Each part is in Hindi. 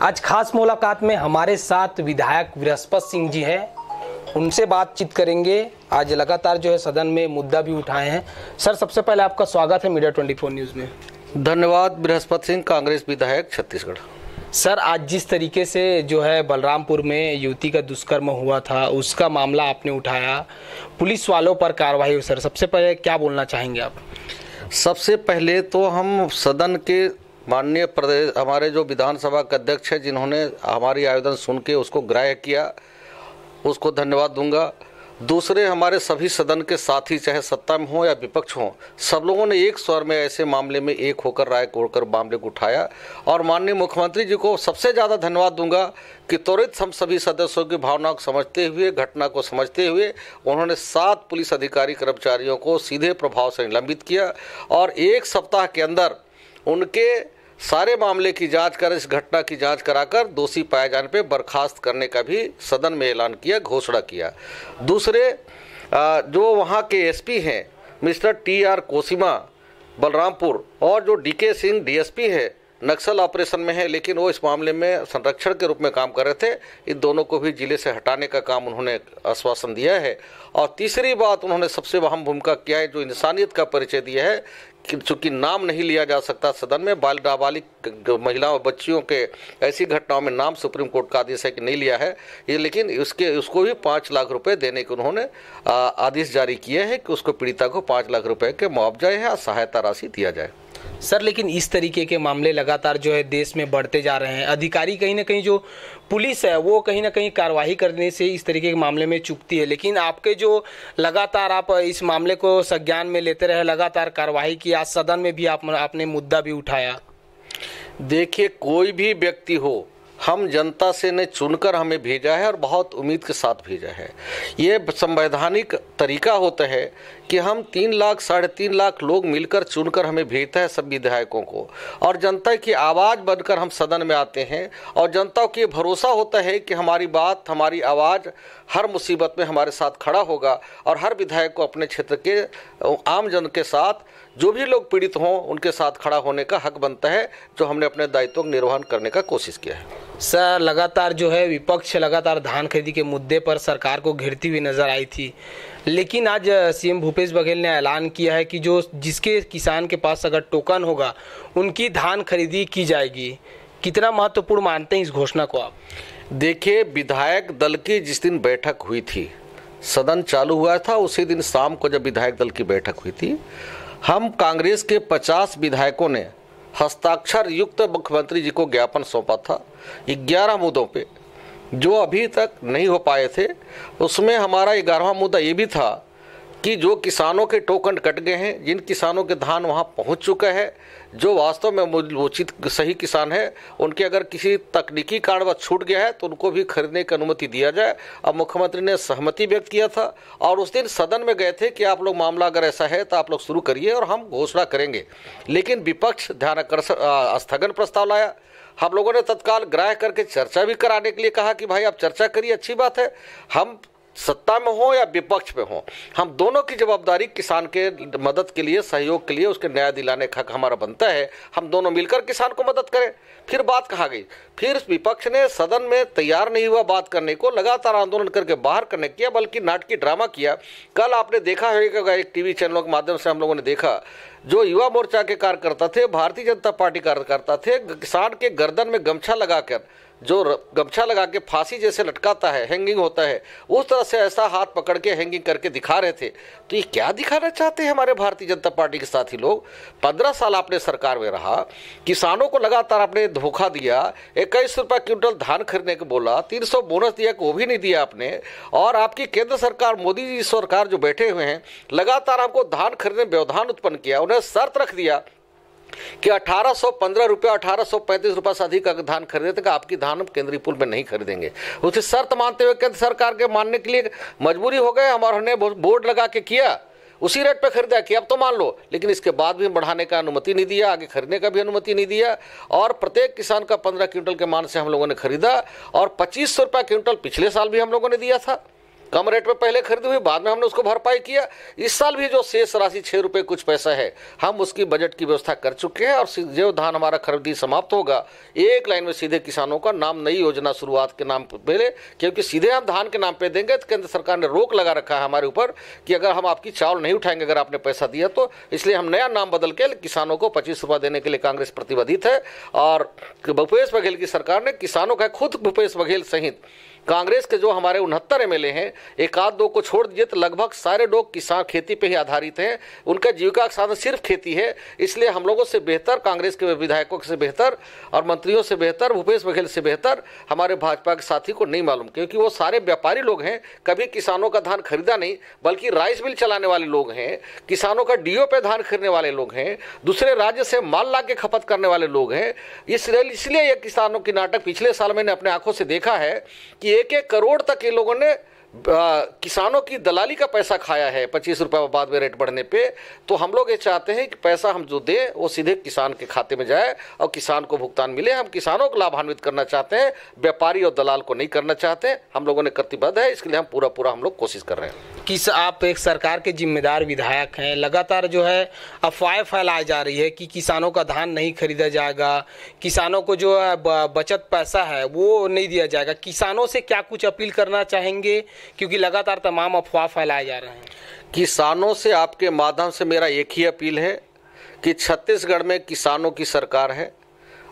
आज खास मुलाकात में हमारे साथ विधायक बृहस्पत सिंह जी हैं, उनसे बातचीत करेंगे। आज लगातार जो है सदन में मुद्दा भी उठाए हैं। सर, सबसे पहले आपका स्वागत है मीडिया 24 न्यूज़ में। धन्यवाद। बृहस्पत सिंह, कांग्रेस विधायक, छत्तीसगढ़। सर, आज जिस तरीके से जो है बलरामपुर में युवती का दुष्कर्म हुआ था, उसका मामला आपने उठाया, पुलिस वालों पर कार्रवाई हुई। सर, सबसे पहले क्या बोलना चाहेंगे आप? सबसे पहले तो हम सदन के माननीय प्रदेश हमारे जो विधानसभा के अध्यक्ष हैं, जिन्होंने हमारी आवेदन सुन के उसको ग्राह्य किया, उसको धन्यवाद दूंगा। दूसरे हमारे सभी सदन के साथी, चाहे सत्ता में हो या विपक्ष हो, सब लोगों ने एक स्वर में ऐसे मामले में एक होकर राय कोड़कर मामले को उठाया। और माननीय मुख्यमंत्री जी को सबसे ज़्यादा धन्यवाद दूंगा कि त्वरित हम सभी सदस्यों की भावनाओं को समझते हुए, घटना को समझते हुए, उन्होंने 7 पुलिस अधिकारी कर्मचारियों को सीधे प्रभाव से निलंबित किया और 1 सप्ताह के अंदर उनके सारे मामले की जांच कर, इस घटना की जांच कराकर दोषी पाए जाने पे बर्खास्त करने का भी सदन में ऐलान किया, घोषणा किया। दूसरे जो वहाँ के एसपी हैं मिस्टर TR कोसिमा बलरामपुर, और जो DK सिंह DSP है, नक्सल ऑपरेशन में है, लेकिन वो इस मामले में संरक्षण के रूप में काम कर रहे थे, इन दोनों को भी जिले से हटाने का काम उन्होंने आश्वासन दिया है। और तीसरी बात, उन्होंने सबसे अहम भूमिका किया है, जो इंसानियत का परिचय दिया है कि चूँकि नाम नहीं लिया जा सकता सदन में, बाल नाबालिग महिलाओं बच्चियों के ऐसी घटनाओं में नाम सुप्रीम कोर्ट का आदेश है कि नहीं लिया है ये, लेकिन उसको भी 5 लाख रुपए देने के उन्होंने आदेश जारी किए हैं कि उसको पीड़िता को 5 लाख रुपए के मुआवजा या सहायता राशि दिया जाए। सर, लेकिन इस तरीके के मामले लगातार जो है देश में बढ़ते जा रहे हैं। अधिकारी कहीं ना कहीं, जो पुलिस है वो कहीं ना कहीं कार्रवाई करने से इस तरीके के मामले में चूकती है, लेकिन आपके जो लगातार आप इस मामले को संज्ञान में लेते रहे, लगातार कार्रवाई की, आज सदन में भी आपने मुद्दा भी उठाया। देखिए, कोई भी व्यक्ति हो, हम जनता से ने चुनकर हमें भेजा है और बहुत उम्मीद के साथ भेजा है। ये संवैधानिक तरीका होता है कि हम 3 लाख 3.5 लाख लोग मिलकर चुनकर हमें भेजता है सब विधायकों को, और जनता की आवाज़ बनकर हम सदन में आते हैं। और जनता को ये भरोसा होता है कि हमारी बात, हमारी आवाज़ हर मुसीबत में हमारे साथ खड़ा होगा, और हर विधायक को अपने क्षेत्र के आम जन के साथ, जो भी लोग पीड़ित हों, उनके साथ खड़ा होने का हक बनता है, जो हमने अपने दायित्व का निर्वहन करने का कोशिश किया है। सर, लगातार जो है विपक्ष लगातार धान खरीदी के मुद्दे पर सरकार को घेरती हुई नजर आई थी, लेकिन आज CM भूपेश बघेल ने ऐलान किया है कि जिसके किसान के पास अगर टोकन होगा, उनकी धान खरीदी की जाएगी। कितना महत्वपूर्ण मानते हैं इस घोषणा को आप? देखिए, विधायक दल की जिस दिन बैठक हुई थी, सदन चालू हुआ था, उसी दिन शाम को जब विधायक दल की बैठक हुई थी, हम कांग्रेस के 50 विधायकों ने हस्ताक्षर युक्त मुख्यमंत्री जी को ज्ञापन सौंपा था 11 मुद्दों पे, जो अभी तक नहीं हो पाए थे। उसमें हमारा 11वां मुद्दा ये भी था कि जो किसानों के टोकन कट गए हैं, जिन किसानों के धान वहाँ पहुँच चुका है, जो वास्तव में उचित सही किसान है, उनके अगर किसी तकनीकी कारणवश छूट गया है तो उनको भी खरीदने की अनुमति दिया जाए। अब मुख्यमंत्री ने सहमति व्यक्त किया था और उस दिन सदन में गए थे कि आप लोग मामला अगर ऐसा है तो आप लोग शुरू करिए और हम घोषणा करेंगे। लेकिन विपक्ष ध्यानाकर्षण स्थगन प्रस्ताव लाया। हम लोगों ने तत्काल ग्राह्य करके चर्चा भी कराने के लिए कहा कि भाई आप चर्चा करिए, अच्छी बात है, हम सत्ता में हो या विपक्ष में हो, हम दोनों की जवाबदारी किसान के मदद के लिए, सहयोग के लिए, उसके न्याय दिलाने का हक हमारा बनता है, हम दोनों मिलकर किसान को मदद करें। फिर बात कहा गई, फिर विपक्ष ने सदन में तैयार नहीं हुआ बात करने को, लगातार आंदोलन करके बाहर करने किया, बल्कि नाटकीय ड्रामा किया। कल आपने देखा होगा, एक टीवी चैनलों के माध्यम से हम लोगों ने देखा, जो युवा मोर्चा के कार्यकर्ता थे, भारतीय जनता पार्टी कार्यकर्ता थे, किसान के गर्दन में गमछा लगाकर, जो गमछा लगा के फांसी जैसे लटकाता है, हैंगिंग होता है, उस तरह से ऐसा हाथ पकड़ के हैंगिंग करके दिखा रहे थे। तो ये क्या दिखाना चाहते हैं हमारे भारतीय जनता पार्टी के साथी लोग? 15 साल आपने सरकार में रहा, किसानों को लगातार आपने धोखा दिया, 21 रुपये क्विंटल धान खरीदने को बोला, 300 बोनस दिया, वो भी नहीं दिया आपने। और आपकी केंद्र सरकार, मोदी जी सरकार जो बैठे हुए हैं, लगातार आपको धान खरीदने में व्यवधान उत्पन्न किया। उन्हें शर्त रख दिया कि 1815 रुपये, 1835 रुपये से अधिक अगर धान खरीदे तो आपकी धान हम केंद्रीय पूल में नहीं खरीदेंगे। उसे शर्त मानते हुए केंद्र सरकार के मानने के लिए मजबूरी हो गए। हमारे बोर्ड लगा के किया, उसी रेट पे खरीदा कि अब तो मान लो, लेकिन इसके बाद भी बढ़ाने का अनुमति नहीं दिया, आगे खरीदने का भी अनुमति नहीं दिया। और प्रत्येक किसान का 15 क्विंटल के मान से हम लोगों ने खरीदा, और 2500 रुपये क्विंटल पिछले साल भी हम लोगों ने दिया था। कम रेट में पहले खरीदी हुई, बाद में हमने उसको भरपाई किया। इस साल भी जो शेष राशि 6 रुपये कुछ पैसा है, हम उसकी बजट की व्यवस्था कर चुके हैं। और जो धान हमारा खरीदी समाप्त होगा, एक लाइन में सीधे किसानों का नाम नई योजना शुरुआत के नाम पे, क्योंकि सीधे हम धान के नाम पे देंगे तो केंद्र सरकार ने रोक लगा रखा है हमारे ऊपर कि अगर हम आपकी चावल नहीं उठाएंगे अगर आपने पैसा दिया तो। इसलिए हम नया नाम बदल के किसानों को 25 रुपये देने के लिए कांग्रेस प्रतिबद्ध है। और भूपेश बघेल की सरकार ने किसानों का, खुद भूपेश बघेल सहित कांग्रेस के जो हमारे 69 एमएलए हैं, एक आध दो को छोड़ दीजिए तो लगभग सारे लोग किसान खेती पे ही आधारित हैं, उनका जीविका का साधन सिर्फ खेती है। इसलिए हम लोगों से बेहतर, कांग्रेस के विधायकों से बेहतर और मंत्रियों से बेहतर, भूपेश बघेल से बेहतर हमारे भाजपा के साथी को नहीं मालूम, क्योंकि वो सारे व्यापारी लोग हैं, कभी किसानों का धान खरीदा नहीं, बल्कि राइस मिल चलाने वाले लोग हैं, किसानों का डीओ पे धान खरीदने वाले लोग हैं, दूसरे राज्य से माल ला के खपत करने वाले लोग हैं। इसलिए ये किसानों की नाटक पिछले साल मैंने अपने आंखों से देखा है कि 1-1 करोड़ तक ये लोगों ने किसानों की दलाली का पैसा खाया है 25 रुपये बाद में रेट बढ़ने पे। तो हम लोग ये चाहते हैं कि पैसा हम जो दें वो सीधे किसान के खाते में जाए और किसान को भुगतान मिले। हम किसानों को लाभान्वित करना चाहते हैं, व्यापारी और दलाल को नहीं करना चाहते। हम लोगों ने प्रतिबद्ध है, इसके लिए हम पूरा हम लोग कोशिश कर रहे हैं। किस आप एक सरकार के जिम्मेदार विधायक हैं, लगातार जो है अफवाहें फैलाई जा रही है कि किसानों का धान नहीं खरीदा जाएगा, किसानों को जो बचत पैसा है वो नहीं दिया जाएगा। किसानों से क्या कुछ अपील करना चाहेंगे, क्योंकि लगातार तमाम अफवाह फैलाए जा रहे हैं? किसानों से आपके माध्यम से मेरा एक ही अपील है कि छत्तीसगढ़ में किसानों की सरकार है,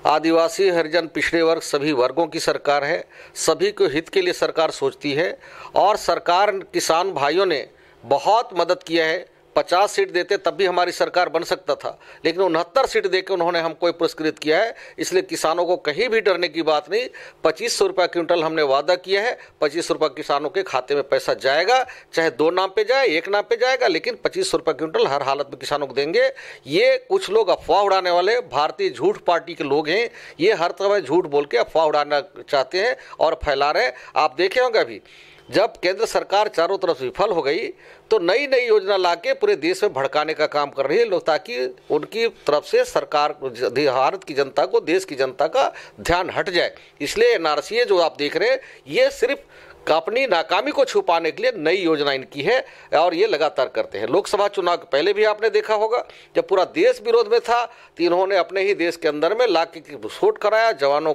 आदिवासी, हरिजन, पिछड़े वर्ग सभी वर्गों की सरकार है, सभी को हित के लिए सरकार सोचती है। और सरकार, किसान भाइयों ने बहुत मदद किया है। 50 सीट देते तब भी हमारी सरकार बन सकता था, लेकिन 69 सीट देकर उन्होंने हमको पुरस्कृत किया है। इसलिए किसानों को कहीं भी डरने की बात नहीं। 2500 रुपये क्विंटल हमने वादा किया है, 25 रुपये किसानों के खाते में पैसा जाएगा, चाहे 2 नाम पे जाए, 1 नाम पे जाएगा, लेकिन 2500 रुपये क्विंटल हर हालत में किसानों को देंगे। ये कुछ लोग अफवाह उड़ाने वाले भारतीय झूठ पार्टी के लोग हैं, ये हर तरह झूठ बोल के अफवाह उड़ाना चाहते हैं और फैला रहे हैं। आप देखे होंगे अभी जब केंद्र सरकार चारों तरफ से विफल हो गई तो नई नई योजना लाके पूरे देश में भड़काने का काम कर रही है लोग, ताकि उनकी तरफ से सरकार, भारत की जनता को, देश की जनता का ध्यान हट जाए। इसलिए एनआरसी जो आप देख रहे हैं ये सिर्फ अपनी नाकामी को छुपाने के लिए नई योजना इनकी है और ये लगातार करते हैं। लोकसभा चुनाव के पहले भी आपने देखा होगा जब पूरा देश विरोध में था तो इन्होंने अपने ही देश के अंदर में लाके विस्फोट कराया। जवानों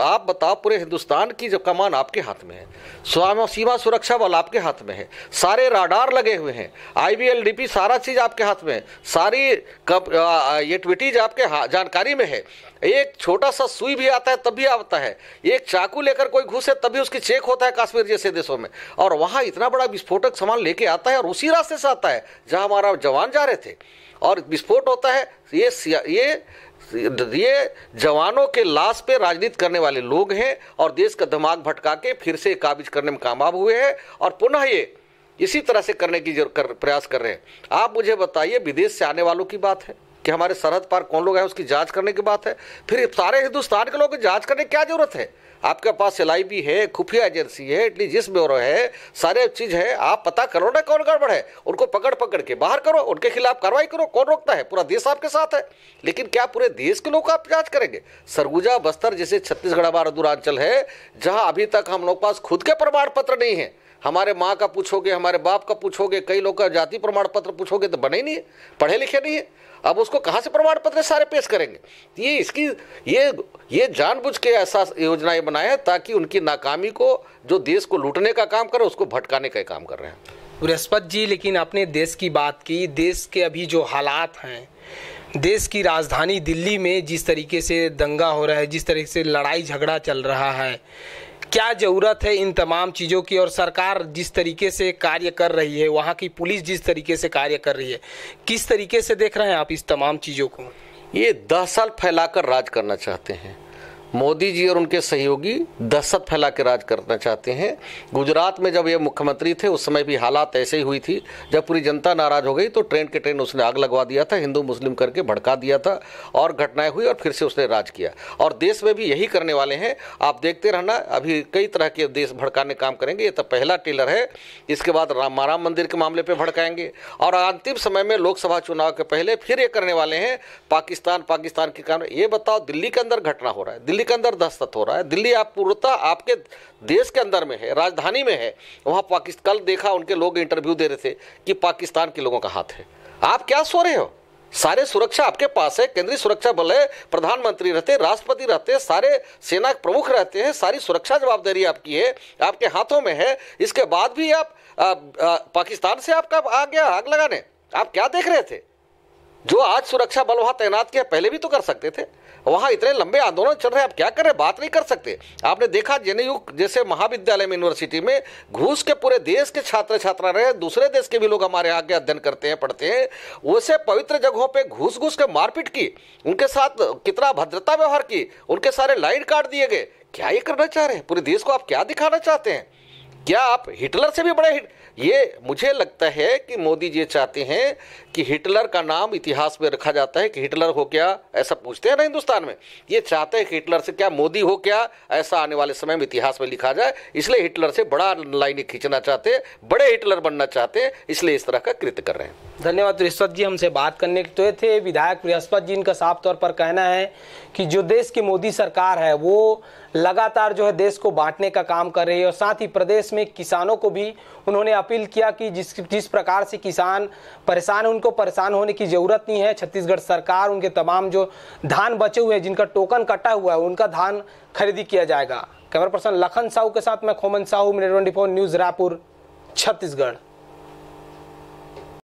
आप बताओ, पूरे हिंदुस्तान की जो कमान आपके हाथ में है, सीमा सुरक्षा बल आपके हाथ में है, सारे राडार लगे हुए हैं, IBLDP सारा चीज आपके हाथ में है, सारी एक्टिविटीज आपके जानकारी में है। एक छोटा सा सुई भी आता है तब भी आता है, एक चाकू लेकर कोई घुसे तब भी उसकी चेक होता है कश्मीर जैसे देशों में, और वहां इतना बड़ा विस्फोटक सामान लेके आता है और उसी रास्ते से आता है जहां हमारा जवान जा रहे थे और विस्फोट होता है। ये जवानों के लाश पे राजनीति करने वाले लोग हैं और देश का दिमाग भटका के फिर से काबिज करने में कामयाब हुए हैं और पुनः ये इसी तरह से करने की प्रयास कर रहे हैं। आप मुझे बताइए, विदेश से आने वालों की बात है कि हमारे सरहद पार कौन लोग हैं उसकी जांच करने की बात है, फिर सारे हिंदुस्तान के लोगों की जांच करने की क्या जरूरत है? आपके पास LIB है, खुफिया एजेंसी है, इंटेलिजेंस ब्यूरो है, सारे चीज है, आप पता करो ना कौन गड़बड़ है, उनको पकड़ के बाहर करो, उनके खिलाफ कार्रवाई करो। कौन रोकता है? पूरा देश आपके साथ है। लेकिन क्या पूरे देश के लोग आप जांच करेंगे? सरगुजा, बस्तर जैसे छत्तीसगढ़ हमारा दूरांचल है जहां अभी तक हम लोग पास खुद के प्रमाण पत्र नहीं है। हमारे माँ का पूछोगे, हमारे बाप का पूछोगे, कई लोग का जाति प्रमाण पत्र पूछोगे तो बने ही नहीं है, पढ़े लिखे नहीं है। अब उसको कहाँ से प्रमाण पत्र सारे पेश करेंगे? ये जानबूझ के ऐसा योजनाएं बनाए हैं ताकि उनकी नाकामी को, जो देश को लूटने का काम करे, उसको भटकाने का काम कर रहे हैं। बृहस्पति जी, लेकिन आपने देश की बात की, देश के अभी जो हालात हैं, देश की राजधानी दिल्ली में जिस तरीके से दंगा हो रहा है, जिस तरीके से लड़ाई झगड़ा चल रहा है, क्या जरूरत है इन तमाम चीज़ों की? और सरकार जिस तरीके से कार्य कर रही है, वहाँ की पुलिस जिस तरीके से कार्य कर रही है, किस तरीके से देख रहे हैं आप इस तमाम चीज़ों को? ये 10 साल फैलाकर राज करना चाहते हैं। मोदी जी और उनके सहयोगी दहशत फैला के राज करना चाहते हैं। गुजरात में जब ये मुख्यमंत्री थे उस समय भी हालात ऐसे ही हुई थी। जब पूरी जनता नाराज हो गई तो ट्रेन के ट्रेन उसने आग लगवा दिया था, हिंदू मुस्लिम करके भड़का दिया था और घटनाएं हुई और फिर से उसने राज किया। और देश में भी यही करने वाले हैं। आप देखते रहना, अभी कई तरह के देश भड़काने काम करेंगे। ये तो पहला टेलर है। इसके बाद राम मंदिर के मामले पर भड़काएंगे और अंतिम समय में लोकसभा चुनाव के पहले फिर ये करने वाले हैं पाकिस्तान के कारण। ये बताओ, दिल्ली के अंदर घटना हो रहा है, दिल्ली दिल्ली के अंदर दस्तखत हो रहा है। दिल्ली आप पूर्णतः आपके देश के अंदर में है, राजधानी में है। वहाँ पाकिस्तान, कल देखा उनके लोग इंटरव्यू दे रहे थे कि पाकिस्तान के लोगों का हाथ है। आप क्या सो रहे हो? सारे सुरक्षा आपके पास है, केंद्रीय सुरक्षा बल है, प्रधानमंत्री रहते हैं, राष्ट्रपति रहते हैं, सारे सेना प्रमुख रहते हैं, सारी सुरक्षा जवाबदारी आपकी है, आपके हाथों में है। इसके बाद भी आप पाकिस्तान से आपका आ गया आग लगाने। आप क्या देख रहे थे? जो आज सुरक्षा बल वहां तैनात किया, पहले भी तो कर सकते थे। वहां इतने लंबे आंदोलन चल रहे हैं, आप क्या कर रहे हैं? बात नहीं कर सकते। आपने देखा जेएनयू जैसे महाविद्यालय में, यूनिवर्सिटी में घूस के पूरे देश के छात्र छात्रा रहे, दूसरे देश के भी लोग हमारे आगे अध्ययन करते हैं, पढ़ते हैं। वैसे पवित्र जगहों पे घूस घूस के मारपीट की, उनके साथ कितना भद्रता व्यवहार की, उनके सारे लाइन काट दिए गए। क्या ये करना चाह रहे हैं? पूरे देश को आप क्या दिखाना चाहते हैं? क्या आप हिटलर से भी बड़े? ये मुझे लगता है कि मोदी जी चाहते हैं कि हिटलर का नाम इतिहास में रखा जाता है कि हिटलर हो क्या, ऐसा पूछते हैं ना हिंदुस्तान में। ये चाहते हैं कि हिटलर से क्या मोदी हो क्या, ऐसा आने वाले समय में इतिहास में लिखा जाए। इसलिए हिटलर से बड़ा लाइन खींचना चाहते हैं, बड़े हिटलर बनना चाहते हैं, इसलिए इस तरह का कृत्य कर रहे हैं। धन्यवाद बृहस्पति जी, हमसे बात करने के थे। विधायक बृहस्पति जी, इनका साफ तौर पर कहना है कि जो देश की मोदी सरकार है वो लगातार जो है देश को बांटने का काम कर रही है, और साथ ही प्रदेश में किसानों को भी उन्होंने अपील किया कि जिस प्रकार से किसान परेशान है, उनको परेशान होने की जरूरत नहीं है। छत्तीसगढ़ सरकार उनके तमाम जो धान बचे हुए हैं, जिनका टोकन कटा हुआ है, उनका धान खरीदी किया जाएगा। कैमरा पर्सन लखन साहू के साथ मैं खोमन साहू, मिनट 24 न्यूज, रायपुर, छत्तीसगढ़।